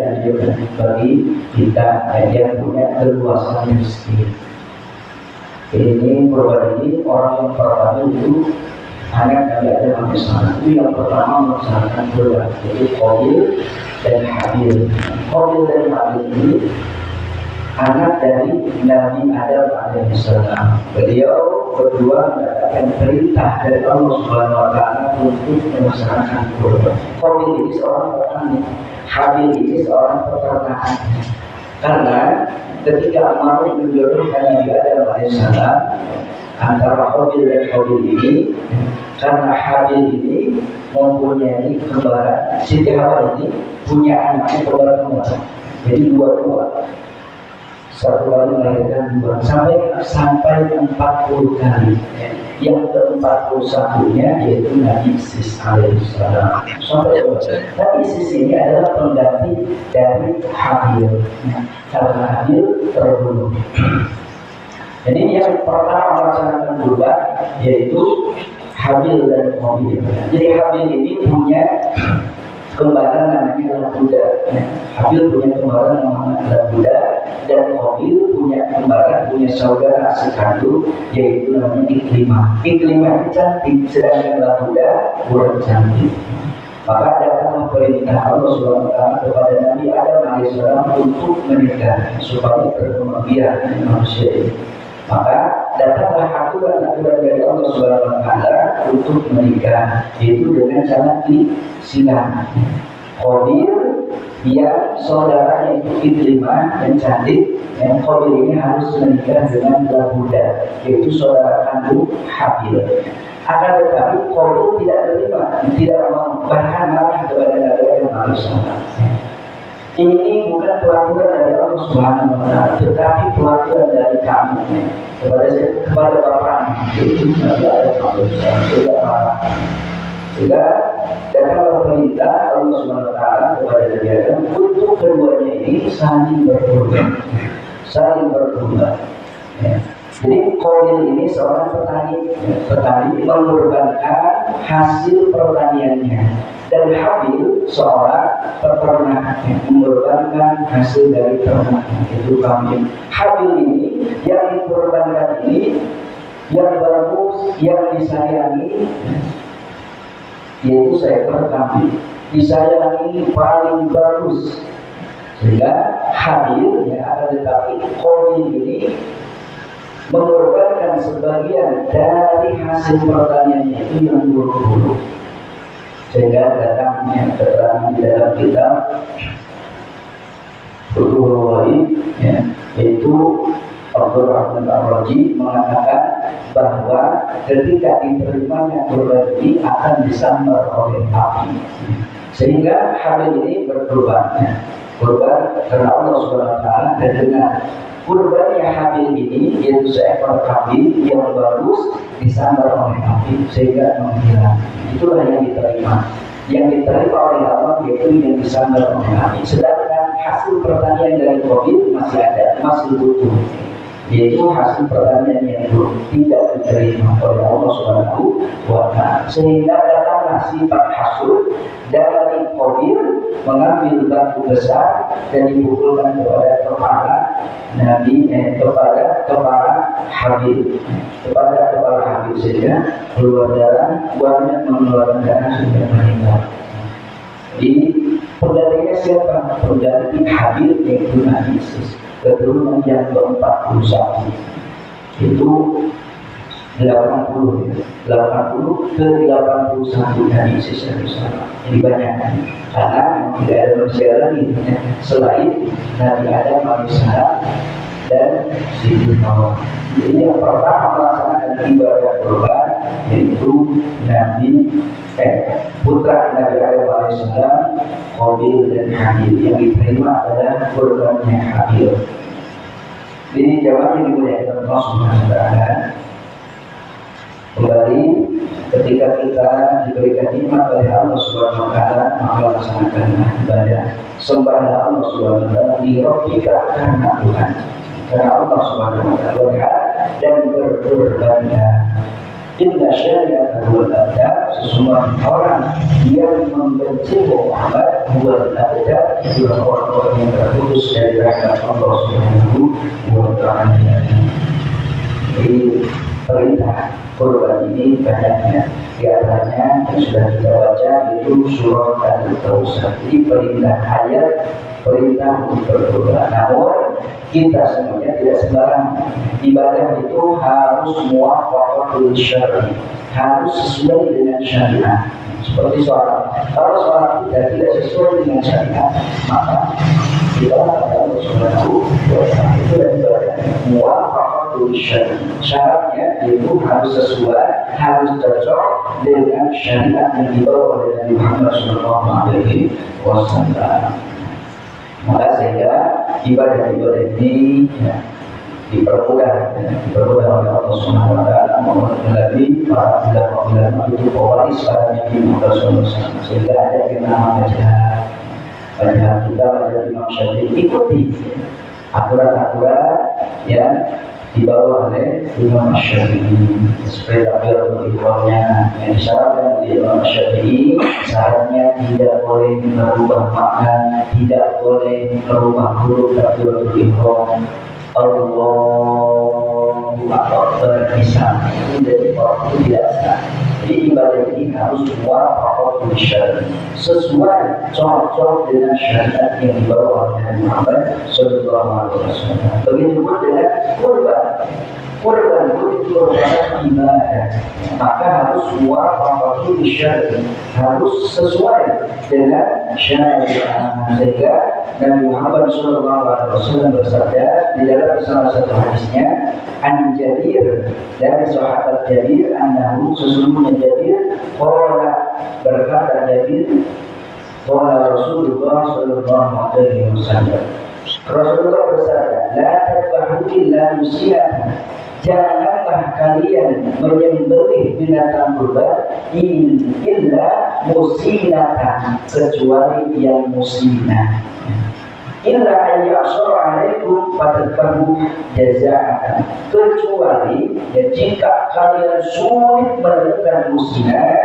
dianjurkan bagi kita yang punya keluasan rezeki. Ini kurban ini orang yang pertama itu anak Nabi Adam alaihissalam itu yang pertama melaksanakan kurban, yaitu Qabil dan Habil. Qabil dan Habil ini anak dari Nabi Adam alaihissalam. Beliau berdua mendapatkan perintah dari Allah Subhanahu Wa Taala untuk melaksanakan kurban. Qabil ini seorang petani, Habil ini seorang peternakan. Karena ketika mau menjodohkan Nabi Adam alaihissalam antara Qabil dan Habil ini, karena Habil ini mempunyai kembaran, Siti Hawa ini punya anaknya kembaran, jadi dua-dua. Satu kali melahirkan dua sampai 40 kali. Yang ke-41-nya yaitu Nabi Isis alaihissalam. Nabi Isis ini adalah pengganti dari Habil, karena Habil terbunuh. Jadi yang pertama melaksanakan kurban yaitu Habil dan Qabil. Jadi Habil ini punya kembaran namanya Labuda. Habil punya kembaran namanya Labuda, dan Qabil punya kembaran, punya saudara sekandung yaitu namanya Iklimah. Iklimah itu cantik, sedangkan Labuda kurang cantik. Maka datanglah perintah Allah Subhanahu Wa Taala kepada Nabi Adam alaihissalam untuk menikah supaya berkembang biak manusia ini. Maka datanglah aturan-aturan dari Allah Subhanahu Wa Taala untuk menikah, yaitu dengan cara disilang. Qabil dia saudaranya itu Iklimah yang cantik, yang Qabil ini harus menikah dengan Labuda, yaitu saudara kandung Habil. Akan tetapi Qabil tidak terima, tidak mau, bahkan marah kepada Nabi Adam alaihissalam. Ini bukan peraturan dari Allah Subhanahu Wa Taala, tetapi peraturan dari kami kepada Bapak itu Nabi Adam alaihissalam sudah marah. Sehingga datanglah perintah Allah Subhanahu Wa Taala kepada Nabi Adam untuk keduanya ini saling berkorban. Jadi Qabil ini seorang petani mengorbankan hasil pertaniannya, dan Habil seorang peternak mengorbankan hasil dari ternaknya, itu kambing. Habil ini yang dikorbankan ini yang bagus, yang disayangi, yaitu seekor kambing, disayangi paling bagus. Sehingga Habil akan tetapi Qabil ini mengorbankan sebagian dari hasil pertaniannya itu yang buruk-buruk. Sehingga datangnya keterangan di dalam kitab Futuhul yaitu Abdurrahman Ar-Raji mengatakan bahwa ketika diterimanya kurban ini akan disambar oleh api, sehingga Habil ini berkorban karena Allah Subhanahu Wa Taala, dan dengan kurbannya Habil ini yaitu seekor kambing yang bagus disambar oleh api sehingga menghilang. Itulah yang diterima oleh Allah, yaitu yang disambar oleh api. Sedangkan hasil pertanian dari Qabil masih utuh, yaitu hasil pertanian yang tidak diterima oleh Allah Subhanahu Wa Taala. Sehingga datanglah sifat hasud dari Qabil mengambil batu besar dan dipukulkan kepada kepala Habil, sehingga keluar darah, banyak mengeluarkan darah sudah meninggal. Di penggantinya siapa? Pengganti Habil yaitu Nabi Isis, keturunan yang ke-41, itu 80 ke 81 Nabi Isis alaihissalam. Jadi banyak, karena tidak ada manusia lagi selain Nabi Adam alaihissalam dan Siti Hawa. Jadi yang pertama melaksanakan ibadah kurban yaitu putra Nabi Adam alaihissalam, Qabil dan Habil. Yang diterima adalah kurbannya Habil. Jadi jamaah yang dimuliakan Allah Subhanahu Wa Taala, kembali ketika kita diberikan nikmat oleh Allah Subhanahu Wa Taala, maka laksanakan ibadah, sembahlah Allah Subhanahu Wa Taala di Rabbika, karena Tuhan, karena Allah Subhanahu Wa Taala berhak dan berbeda. Inna syariat huwal abdar, sesungguhnya orang yang membenci Muhammad huwal abdar, itu orang-orang yang terputus dari rahmat Allah Subhanahu wa ta'ala. Jadi perintah kurban ini banyaknya, di antaranya yang sudah kita baca itu surah Al-Kausar. Jadi perintah ayat, perintah untuk berkurban. Namun kita semuanya tidak sembarangan. Ibadah itu harus muwafaqatul syar'i, harus sesuai dengan syariat. Seperti sholat, kalau sholat kita tidak sesuai dengan syariat, maka kita akan Subhanahu wa ta'ala itu dari ibadah muwafaqatul syar'i. Syaratnya itu harus sesuai, harus cocok dengan syariat yang dibawa oleh Nabi Muhammad SAW. Maka sehingga ibadah-ibadah ini dipermudah oleh Allah Subhanahu wa ta'ala melalui para ulama itu pewaris para Nabi Muhammad SAW. Sehingga ada yang nama Majah kita, Majah Imam Syafi'i, ikuti aturan-aturan yang dibawa oleh Imam Syafi'i. Seperti takbiratul ihramnya yang disyaratkan oleh Imam Syafi'i, syaratnya tidak boleh merubah makna, tidak boleh merubah huruf takbiratul ihram. Allahu Akbar bisa menjadi waktu tidak sah. Jadi ibadah ini harus semua faktor syar'i, sesuai cocok dengan syariat yang dibawa oleh Nabi Muhammad SAW. Begitu pun dengan kurban. Kurban itu merupakan ibadah, maka harus semua faktor syar'i, harus sesuai dengan syariat. Sehingga Nabi Muhammad SAW bersabda di dalam salah satu hadisnya, an Jabir, dari sahabat Jabir, annahu, sesungguhnya Jabir, berkata Jabir, Rasulullah SAW, Rasulullah bersabda, la tadbahu illa musyiatan, janganlah kalian menyembelih binatang kurban illa musinatan, kecuali yang musinah. Illa ayyasur alaikum fatadbahu jaza'atan, kecuali jika kalian sulit menemukan musinah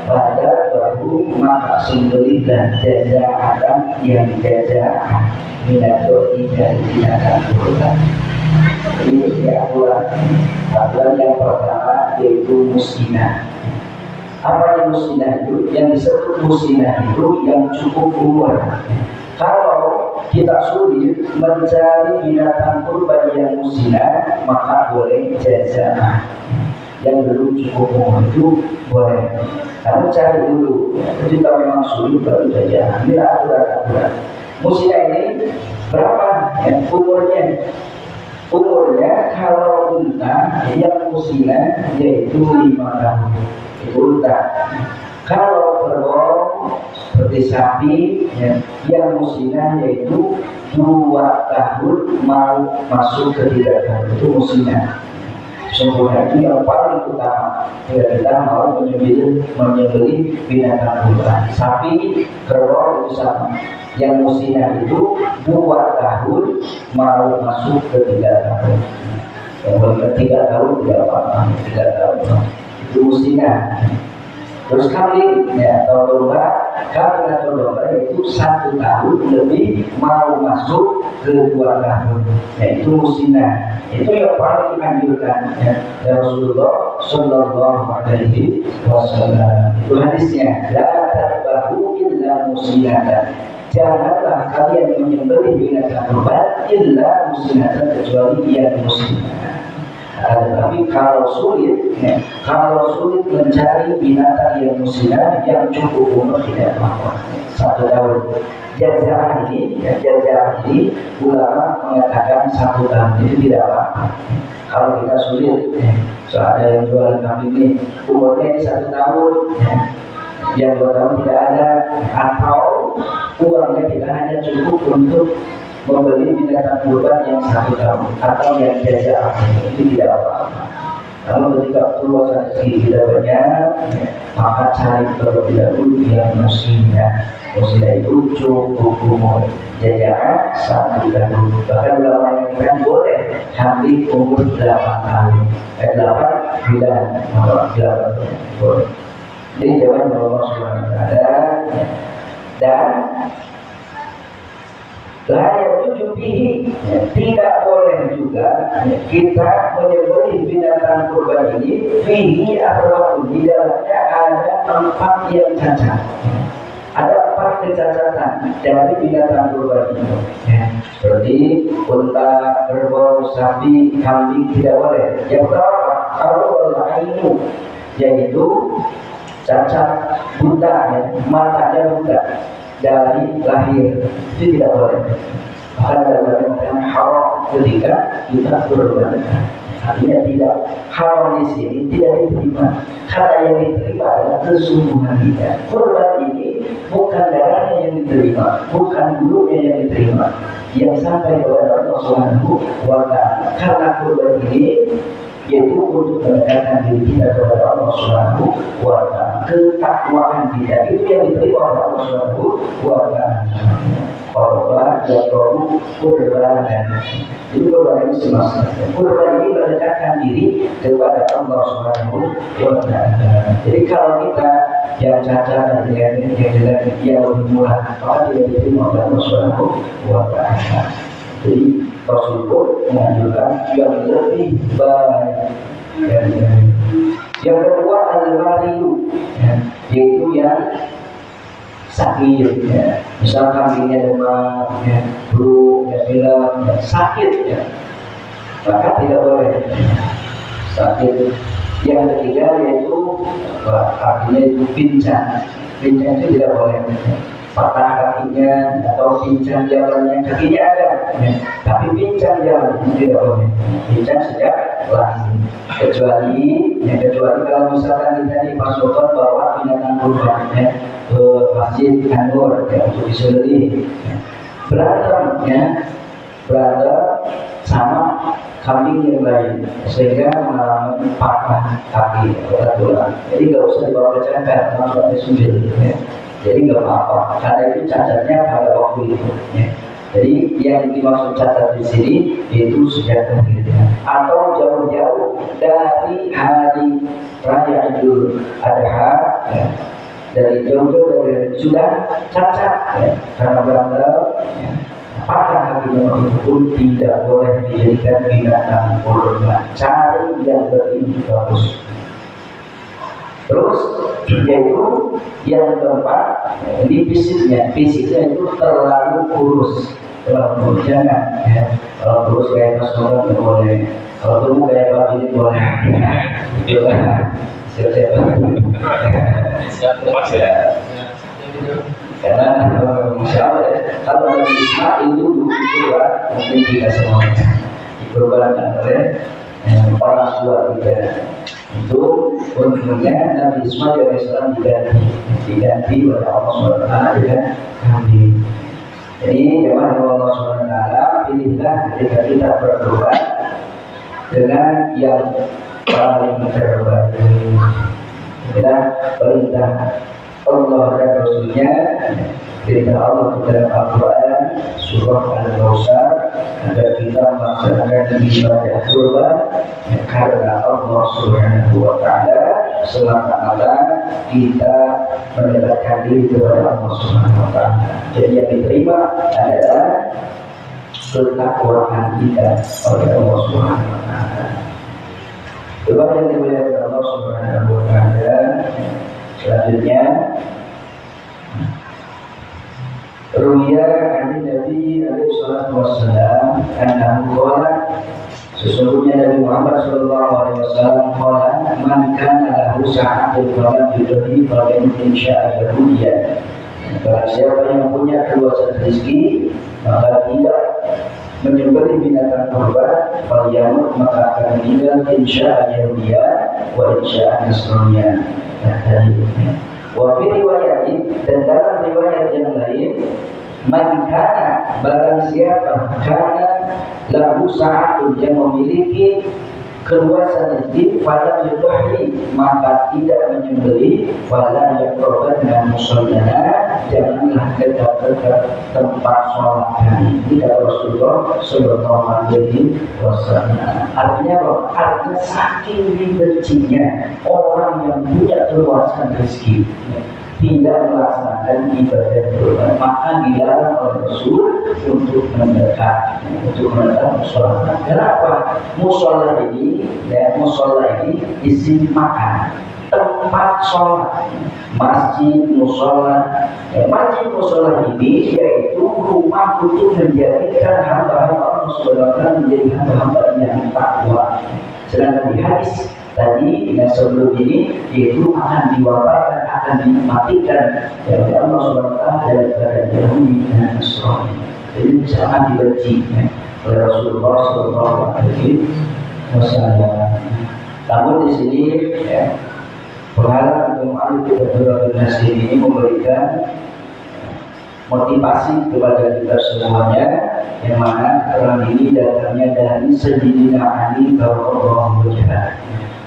pada bahu, maka sembelihlah jaza'atan yang jaza'ah minadoi dari binatang kurban. Ini aturan yang pertama yaitu musinah. Apa yang musinah itu? Yang disebut musinah itu yang cukup umur. Kalau kita sulit mencari binatang kurban yang musinah, maka boleh jaza'ah. Yang belum cukup umur itu boleh. Kamu cari dulu. Ketika memang sulit baru jaza'ah. Ini aturan-aturan. Musinah ini berapa ya, umurnya? Umurnya kalau unta yang musinah yaitu 5 tahun, itu unta. Kalau kerbau seperti sapi ya, yang musinah yaitu 2 tahun mau masuk ke 3 tahun, itu musinah. Sempurna itu yang paling utama. Kita mau menyembelih binatang kurban. Sapi, kerbau itu sama. Yang musinah itu 2 tahun mau masuk ke 3 tahun. Yang boleh 3 tahun tidak apa-apa, 3 tahun itu musinah. Terus kambing ya, atau domba, kambing atau domba itu 1 tahun lebih mau masuk ke 2 tahun, yaitu musinah. Itu yang paling dianjurkan ya, Rasulullah Sallallahu Alaihi Wasallam. Itu hadisnya, la tadbahu illa musinatan, janganlah kalian menyembelih binatang kurban illa musinatan, kecuali yang musinah. Tapi kalau sulit mencari binatang yang musinah yang cukup umur tidak apa-apa, 1 tahun. Jaza'ah ini ulama mengatakan 1 tahun itu tidak apa-apa. Kalau kita sulit, ada yang jual kambing ini umurnya 1 tahun, yang 2 tahun tidak ada, atau uangnya kita hanya cukup untuk membeli binatang kurban yang 1 tahun atau yang jaza'ah, itu tidak apa-apa. Kalau ketika keluasan rezeki tidak banyak, maka cari terlebih dahulu yang musinah. Musnah itu cukup umur jajaran satu tahun. Bahkan ulama yang kan boleh hamil umur 8 tahun, 8 bulan, 8 boleh. Jadi jawaban Allah Subhanahu Wa Taala dan layak tujuh tidak boleh juga kita menyembelih binatang kurban ini fihi atau di dalamnya ada 4 yang cacat. Ada 4 kecacatan dari binatang kurban itu, seperti unta, kerbau, sapi, kambing tidak boleh. Yang pertama kalau lainu, yaitu cacat buta, matanya buta dari lahir, itu tidak boleh. Bahkan dalam yang haram ketika kita kurban. Artinya tidak haram di sini tidak diterima, karena yang diterima adalah kesungguhan kita. Kurban ini bukan darahnya yang diterima, bukan bulunya yang diterima, yang sampai kepada Allah Subhanahu wa Ta'ala. Karena kurban ini yaitu untuk mendekatkan diri kita kepada Allah Subhanahu wa Ta'ala. Ketakwaan kita itu yang diterima oleh Allah Subhanahu wa Ta'ala. Korban dan kurban itu kurban ini semasa. Kurban ini mendekatkan diri kepada Allah Subhanahu wa Ta'ala. Jadi kalau kita yang cacat dan yang jelek yang lebih murah, maka tidak diterima oleh Allah Subhanahu wa Ta'ala. Jadi Rasulullah menganjurkan yang lebih baik. Yang kedua adalah riu, yaitu yang sakit, misalkan kambingnya demam, flu, pilek, sakit, maka tidak boleh sakit. Yang ketiga yaitu artinya itu pincang itu tidak boleh. Patah kakinya atau pincang jalannya, kakinya ada, tapi pincang jalan itu tidak boleh. Pincang sejak lahir, kecuali kalau misalkan kita di pasukan bawa binatang kurban ke masjid Anwar untuk disembelih, berantem sama kambing yang lain sehingga mengalami patah kaki atau tulang. Jadi nggak usah dibawa ke cemper, langsung disembelih. Jadi nggak apa-apa, karena itu cacatnya pada waktu itu. Jadi yang dimaksud cacat di sini itu sejak lahirnya atau jauh-jauh dari hari raya Idul Adha, dari jauh-jauh dari sudah cacat, karena berantem, patah kakinya itu pun tidak boleh dijadikan binatang kurban. Cari yang berini bagus. Terus yaitu yang keempat, di fisiknya itu terlalu kurus, jangan kalau kurus kayak pas orang nggak boleh, kalau tubuh kayak pak ini boleh. Siapa karena insya Allah kalau Nabi Ismail dulu kurban, mungkin tidak semuanya dikurbankan oleh orang tua kita. Itu untungnya Nabi Ismail AS diganti oleh Allah SWT dengan kambing. Jadi jemaah Allah SWT, pilihlah ketika kita berkurban dengan yang paling terbaik. Kita perintah Allah dan Rasulnya, perintah Allah dalam Al-Quran surah Al-Kautsar agar kita melaksanakan ibadah kurban karena Allah Subhanahu wa Ta'ala, semata-mata kita mendekatkan diri kepada Allah Subhanahu wa Ta'ala. Jadi yang diterima adalah ketakwaan kita oleh Allah Subhanahu wa Ta'ala. Coba yang dimuliakan Allah Subhanahu wa Ta'ala. Selanjutnya Ruya dari Nabi alaihi salatu wassalam annahu qala, sesungguhnya Nabi Muhammad sallallahu alaihi wasallam qala, man kana lahu sa'atun falam yudhi falam insya'a yahudiya. Barang siapa yang punya keluasan rezeki maka tidak menyembelih binatang kurban, falyamut maka akan meninggal insya'a yahudiya wa insya'a nasraniya. Wa fi riwayatin, dan dalam riwayat yang lain, man kana, barang siapa kana lahu sa'atun, yang memiliki keluasan rezeki, pada yudohi maka tidak menyembeli, pada yang korban dengan musolana, janganlah dekat-dekat tempat sholat kami. Ini kata Rasulullah Sallallahu Alaihi Wasallam. Artinya apa? Artinya saking dibencinya orang yang punya keluasan rezeki tidak melaksanakan ibadah kurban, maka dilarang oleh Rasul untuk mendekat musola. Kenapa? Musola ini isi makan, tempat sholat, masjid musola. Masjid musola ini yaitu rumah untuk menjadikan hamba-hamba Allah Subhanahu wa taala menjadi hamba-hamba yang takwa. Sedangkan di hadis tadi yang sebelum ini itu akan diwafatkan, akan dimatikan oleh Allah Subhanahu wa taala daripada Yahudi dan Nasrani. Jadi sangat dibenci oleh Rasulullah Sallallahu Alaihi Wasallam. Namun di sini berharap Imam Ali bin Nasir ini memberikan motivasi kepada kita semuanya, yang mana orang ini datangnya dari Sayyidina Ali radhiyallahu anhu.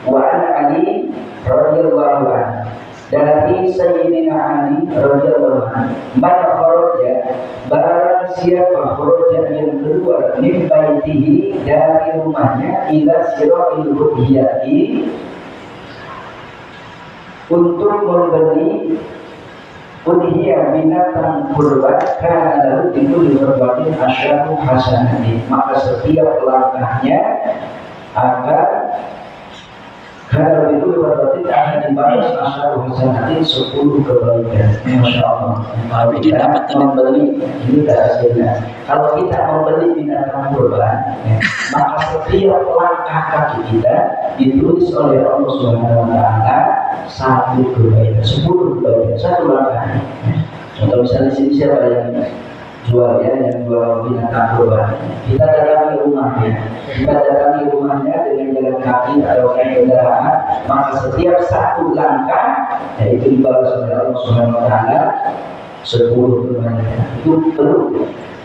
Wa Ali radhiyallahu anhu, dari Sayyidina Ali radhiyallahu anhu, maka kharaja, barang siapa kharaja yang keluar min baitihi, dari rumahnya, ila sirahil hudhiyati, untuk membeli udhiyah binatang kurban, karena lalu itu diperbuatin asyadu hasanati, maka setiap langkahnya akan, karena itu diperbuatin akan dibalas asyadu hasanati 10 kebaikan. Masya Allah. Kalau kita membeli, ini hasilnya. Kalau kita membeli binatang kurban, maka setiap langkah kaki kita ditulis oleh Allah Subhanahu wa taala 1 kebaikan, 10 kebaikan, 1 langkah. Contoh misalnya sini siapa yang jual, yang jual binatang kurban, kita datangi rumahnya dengan jalan kaki atau naik kendaraan, maka setiap 1 langkah itu dibalas oleh Allah Subhanahu wa taala 10 kebaikan.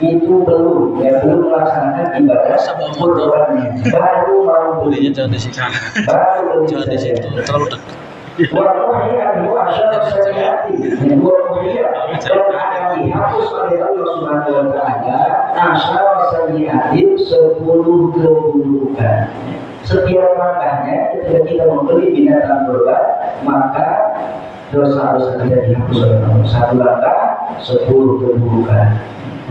Itu belum melaksanakan ibadah kurbannya, baru mau beli, baru beli terlalu dekat. Wahuhiya asyara syariati, wahuhiya dan akan dihapus oleh Allah Subhanahu wa taala asyara syariati 10 keburukan. Setiap langkahnya ketika kita membeli binatang kurban, maka dosa-dosa kita dihapus oleh Allah. 1 langkah 10 keburukan,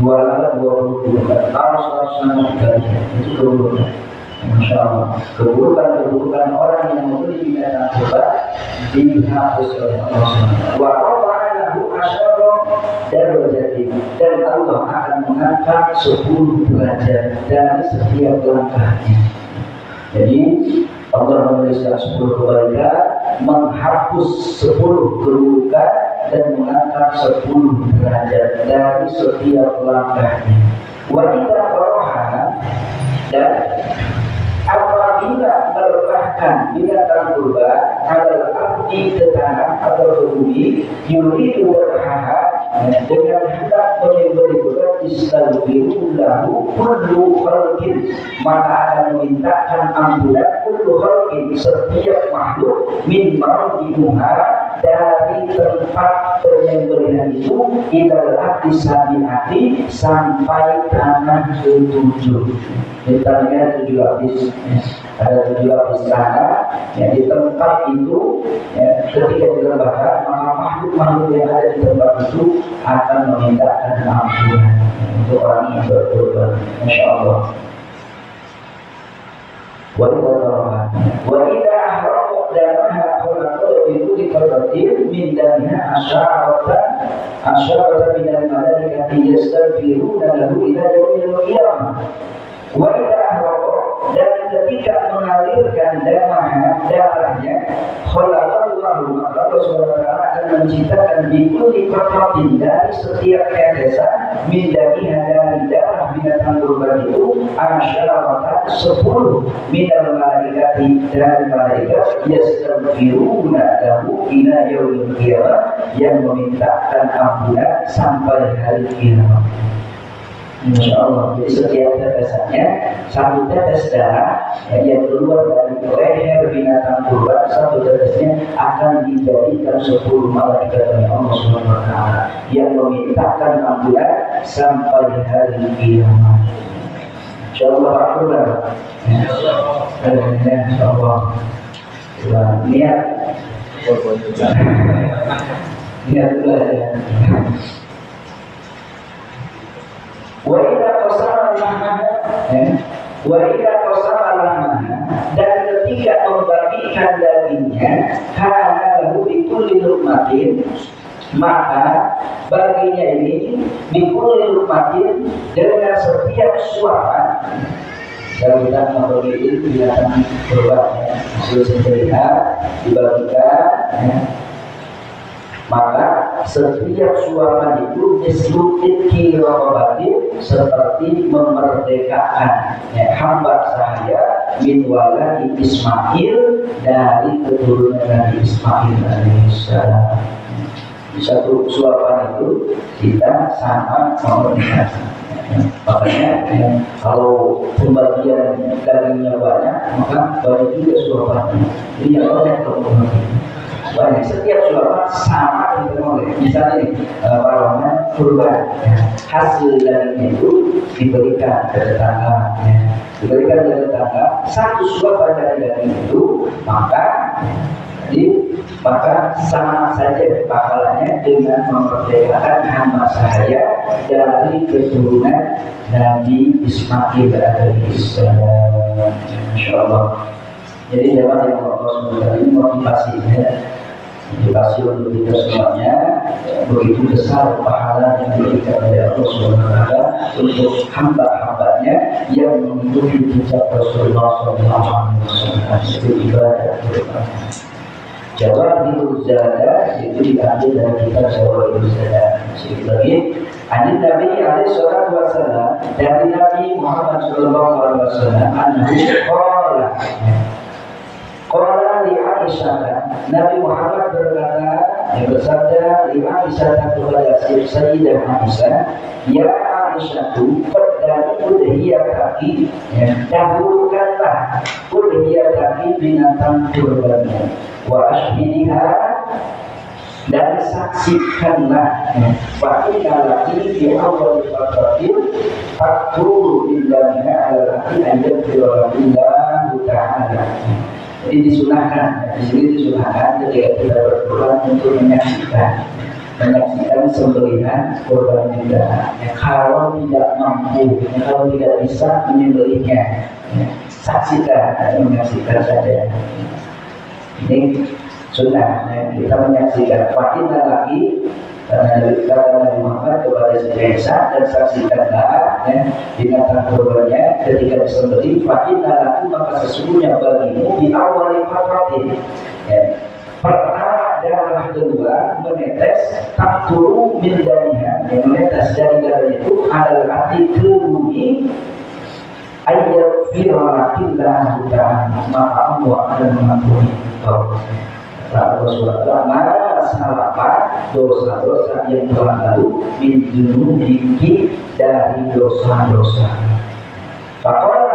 2 langkah 20 keburukan, kalau 100 kali itu keburukan. Masya Allah, keburukan orang yang membeli binatang kurban dihapus oleh Allah SWT. Wa lahu asyara darajati, dan Allah akan mengangkat 10 derajat dari setiap langkahnya. Jadi Allah memberikan 10 kebaikan, menghapus 10 keburukan, dan mengangkat 10 derajat dari setiap langkahnya. Wa idza qaraha, dan apabila meletakkan binatang kurban adalah arti ke tanah atau ke bumi, yuridu berhaha, dengan hendak menyembelih kurban, istaghfiru lahu kullu khalqin, maka akan memintakan ampunan kullu khalqin, setiap makhluk, min ma'udimuha, dari tempat penyembelihan itu, idalah disabiati, sampai tanah ke-7. Ditanya 7 lapis, ada 7 lapis tanah, di tempat itu, ketika dilembahkan, maka makhluk-makhluk yang ada di tempat itu akan memintakan ampunan untuk orang yang berkorban. Masya Allah. Wa idza ahraqa damaha khalaqa itu dikatakan min damiha asyaratan min al-malaikati yastaghfiruna lahu ila yaumil qiyamah. Wa idza ahraqa, dan ketika mengalirkan darahnya, khalaqallahu, maka Allah Subhanahu wa taala akan menciptakan bikulli qatratin, dari setiap tetesan, min damiha, dari darah binatang kurban itu, asyaratan 10 minal malaikati, dari malaikat, yastaghfiruna lahu ila yaumil qiyamah, yang memintakan ampunan sampai hari kiamat. Insya Allah. Jadi setiap tetesannya satu tetes darah yang keluar dari leher binatang kurban, satu tetesnya akan dijadikan 10 malaikat dari Allah Subhanahu Wa Taala yang memintakan ampunan sampai hari kiamat. Insya Allah Alhamdulillah. Insya Allah. Niat. Niat dulu ya. Wa idza qasama lahmana, dan ketika membagikan dagingnya, kana lahu bi kulli luqmatin, maka baginya ini bi kulli luqmatin, dengan setiap suapan. Kalau kita membagi itu binatang kurban hasil sembelihan dibagikan ya. Maka setiap suapan itu disebut kirorobatin, seperti memerdekakan ya, hamba saya min waladi Ismail, dari keturunan Nabi Ismail alaihissalam. Di satu suapan itu kita sama memerdekakan. Makanya kalau pembagian dagingnya banyak, maka banyak juga suapannya. Jadi yang banyak kemudian banyak, setiap suapan sama diperoleh. Misalnya paruangan kurban ya, hasil dagingnya itu diberikan ke tetangga ya. Diberikan ke tetangga satu suapan dari daging itu, maka sama saja pahalanya dengan memerdekakan hamba saya dari keturunan Nabi Ismail alaihissalam. Insyaallah. Jadi jemaah yang Allah SWT motivasi untuk kita semuanya, begitu besar pahala yang diberikan oleh Allah SWT untuk hamba-hambanya yang mengikuti jejak Rasulullah SAW. Itu ibadah berikutnya. Jawahirul Zada itu diambil dari kitab Jawahirul Zada. Sedikit lagi, hadis Nabi alaihi salatu wasallam, dari Nabi Muhammad sallallahu alaihi wasallam, annahu qala li Aisyah, Nabi Muhammad berkata, bersabda li Aisyah kepada Sayyidah Aisyah, ya Aisyah, pada udhiyah kaki, dahulukanlah udhiyah kaki binatang kurbannya, wa ashhidha, dan saksikanlah, wa inna laki di awal fatratin fakturu billahina ala-laki ayyadfirullah billahu ta'ala. Jadi disunahkan, di sini disunahkan ketika kita berkurban untuk menyaksikan sembelihan kurban kita. Ya, kalau tidak mampu, ya, kalau tidak bisa menyembelihnya, ya, saksikan, menyaksikan saja. Ini sunnah, ya, kita menyaksikan. Fakinna lagi, kata Nabi Muhammad kepada Aisyah, dan saksikanlah ya, binatang kurbannya ketika disembelih. Fakinna lagi, maka sesungguhnya bagimu di awal fatratin, ya, pertama darah kedua menetes, takturu min dariha, yang menetes dari darah itu adalah arti ke bumi, ayat firmanillah ta'ala, maka Allah akan mengampuni kau. Rasulullah, mana salah dosa-dosa yang telah lalu min dunubihi, dari dosa-dosa. Pakola,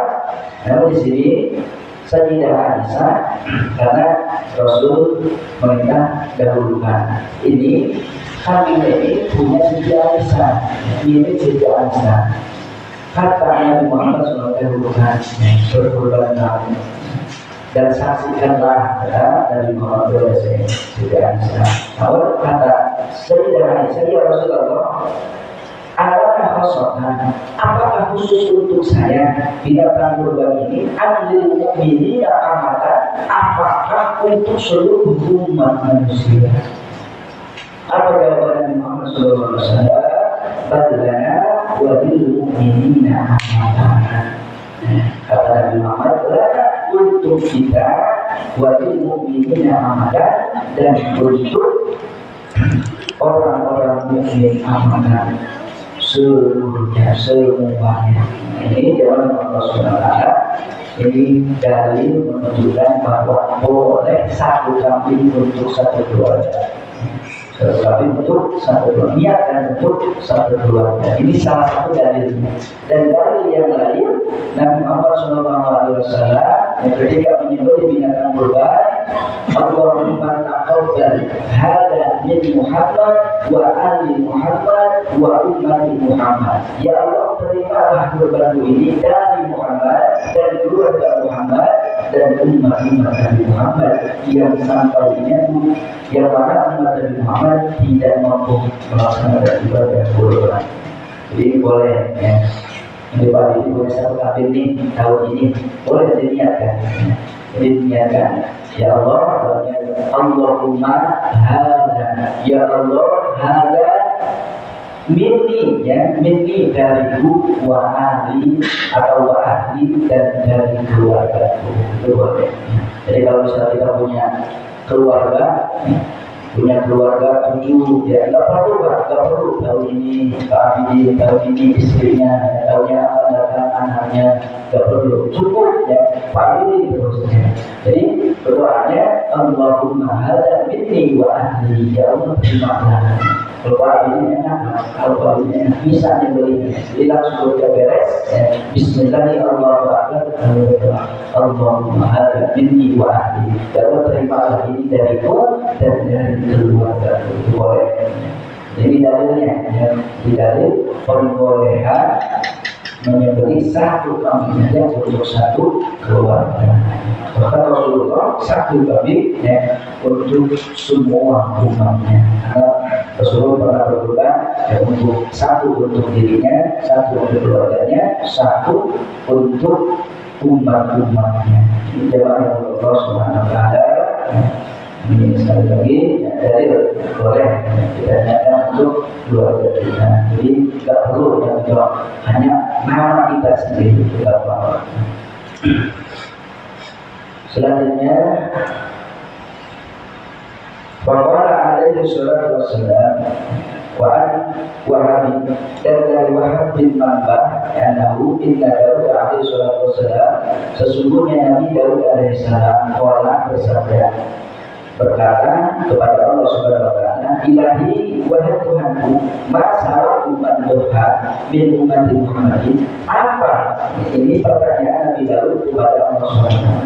namun di sini Sayyidah Aisyah, karena Rasul meminta dahulukan. Ini kami ini punya Sayyidah Aisyah, ini Sayyidah Aisyah. Kata Nabi Muhammad SAW dahulukan berkurban kami, dan saksikanlah dari Muhammad Sayyidah Aisyah. Namun kata Sayyidah Aisyah, ya Rasulullah, apakah khusus untuk saya binatang kurban ini? Anil mukminin amatan, apakah untuk seluruh umat manusia? Apa jawaban Muhammad sallallahu alaihi wasallam? Badlana wa lil mukminina amatan. Kata Nabi Muhammad, untuk kita wa lil mukminina amatan, dan untuk orang-orang mukmin amatan seluruhnya, semuanya. Ini jawaban Allah SWT. Ini dalil menunjukkan bahwa boleh satu kambing untuk satu keluarga. Tapi untuk satu keluarga, niat dan untuk satu keluarga. Ini salah satu dalilnya. Dan dalil yang lain, Nabi Muhammad SAW yang ketika menyembelih binatang kurban, Allahumma taqabbal hada min Muhammad wa ali Muhammad wa ummati Muhammad. Ya Allah, terimalah kurbanku ini dari Muhammad dan keluarga Muhammad dan umat-umat Nabi Muhammad yang sampainya yang mana umat Nabi Muhammad tidak mampu melaksanakan ibadah kurban. Jadi boleh ya. Ini Pak ini boleh satu kafir ini tahun ini boleh diniatkan. Jadi diniatkan. Ya Allah, Allahumma hada, ya Allah hada minni ya, minni dariku wa ahli atau wa ahli dan dari keluarga itu boleh. Jadi kalau misalnya kita punya keluarga 7 ya nggak perlu tahun ini Pak Abidi, tahun ini istrinya, tahunnya akan datang anaknya, nggak perlu, cukup ya Pak Abidi terusnya. Jadi berdoanya Allahumma hada minni wa ahli, ya Allah terimalah. Kalau Pak Abidi enak, kalau Pak Abidi enak bisa dibeli, jadi langsung udah beres ya. Bismillahirrahmanirrahim. Allahumma hada minni wa ahli, ya Allah terimalah ini dariku dan dari keluarga itu boleh. Jadi dalilnya ya, di dalil perbolehan menyembelih satu kambing saja untuk satu keluarga. Bahkan Rasulullah satu kambing ya, untuk semua umatnya. Karena Rasulullah pernah berkorban ya, untuk satu untuk dirinya, satu untuk keluarganya, satu untuk umat-umatnya. Ini jemaah Allah Subhanahu wa taala. Ini sekali lagi ya, dalil boleh kita nyatakan untuk keluarga kita. Jadi tidak perlu yang jawab, hanya nama kita sendiri kita bawa. Selanjutnya, Waqala alaihi salatu wassalam Wahab dan dari Wahab bin Manbah anahu inna Daud alaihi salatu wassalam, sesungguhnya Nabi Daud alaihi salam qala bersabda, berkata kepada Allah Subhanahu wa taala, Ilahi wahai Tuhanku, masalah umat Tuhan bin umat Muhammadin, apa? Ini pertanyaan Nabi Daud kepada Allah Subhanahu wa taala.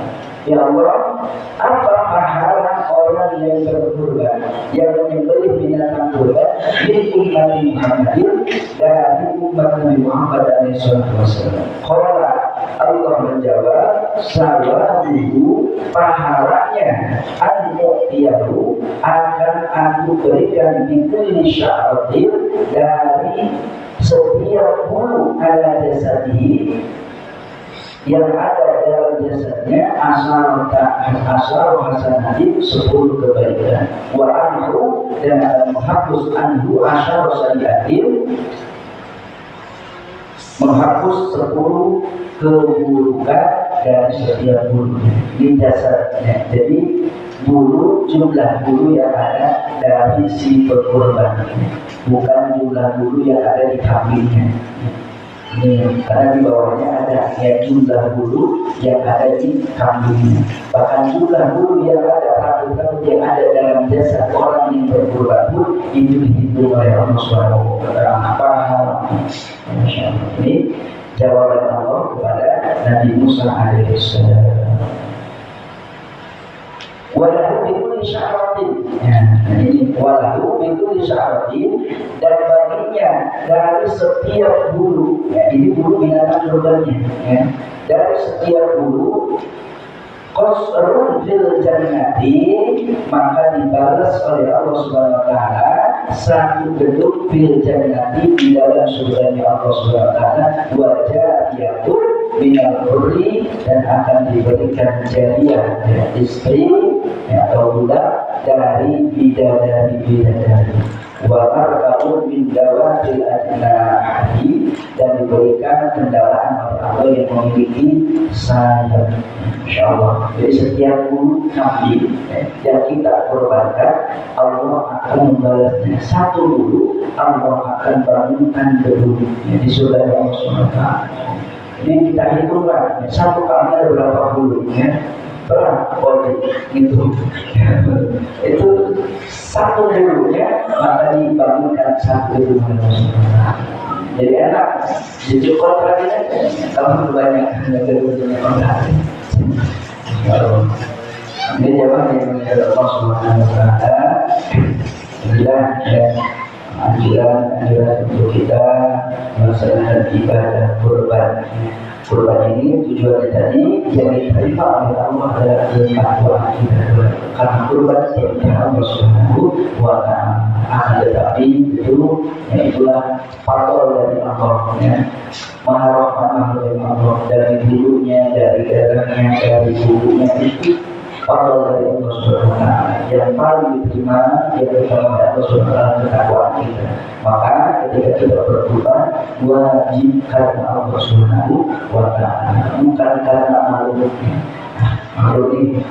Ya Allah, apa pahala orang yang berkurban, yang menyembelih binatang kurban bin umat Muhammadin dari umat Nabi Muhammad SAW? Qala, Allah menjawab, sawabuhu, pahalanya an-mu'tiyahu, akan aku berikan di kulli sya'atin, dari setiap bulu ala jasadihi, yang ada dalam jasadnya, asal hasanati 10 kebaikan, wa anhu, dan akan menghapus anhu asal sayiatin, menghapus 10 keburukan dari setiap bulu di jasadnya. Jadi bulu, jumlah bulu yang ada dari si berkorban, bukan jumlah bulu yang ada di kambingnya. Ini karena di bawahnya ada ya, jumlah bulu yang ada di kambingnya. Bahkan jumlah bulu yang ada, rambut yang ada dalam jasad orang yang berkorban pun itu dihitung oleh Allah Subhanahu wa taala. Apa hal ini? Jawaban Allah kepada Nabi Musa alaihissalam. Walahu bikulli sya'ratin. Nah, ini walahu bikulli sya'ratin, dan baginya dari setiap bulu, ya, ini bulu binatang kurbannya, ya, dari setiap bulu qasrun fil jannati, maka dibalas oleh Allah Subhanahu wa taala satu bentuk fil jannati di dalam surganya Allah Subhanahu wa taala, wa jariyatun minal hurri, dan akan diberikan jariah ya, istri ya, atau budak dari bidadari, wa arba'un min dawatil adnahi, dan diberikan kendaraan apa yang memiliki sayap. Insyaallah. Jadi setiap bulu kambing yang kita korbankan, Allah akan membalasnya. Satu bulu Allah akan bangunkan kedua di surga Allah Subhanahu wa taala. Jadi kita hitungkan satu kambing ada berapa bulu ya. berat gitu. Itu satu dulu ya, maka dibangunkan satu rumah. Jadi enak, jujur kontrak aja. Kalau banyak kontrak. Ini jawab yang Allah Subhanahu Wa Taala. Inilah anjuran untuk kita melaksanakan ibadah kurban. Kurban ini tujuannya tadi yang diterima oleh Allah adalah ketakwaan kita. Karena kurban yang Allah Subhanahu Wa Taala. Akan tetapi itulah faktor dari Allah ya. Maha dari Allah, dari dulunya, dari gerakannya, dari bukunya itu faktor dari Allah Subhanahu Wa Taala. Yang paling diterima yang pertama dari Allah Subhanahu Wa Taala ketakwaan kita. Maka ketika kita berkurban wajib karena Allah Subhanahu Wa Taala, bukan karena makhluk ini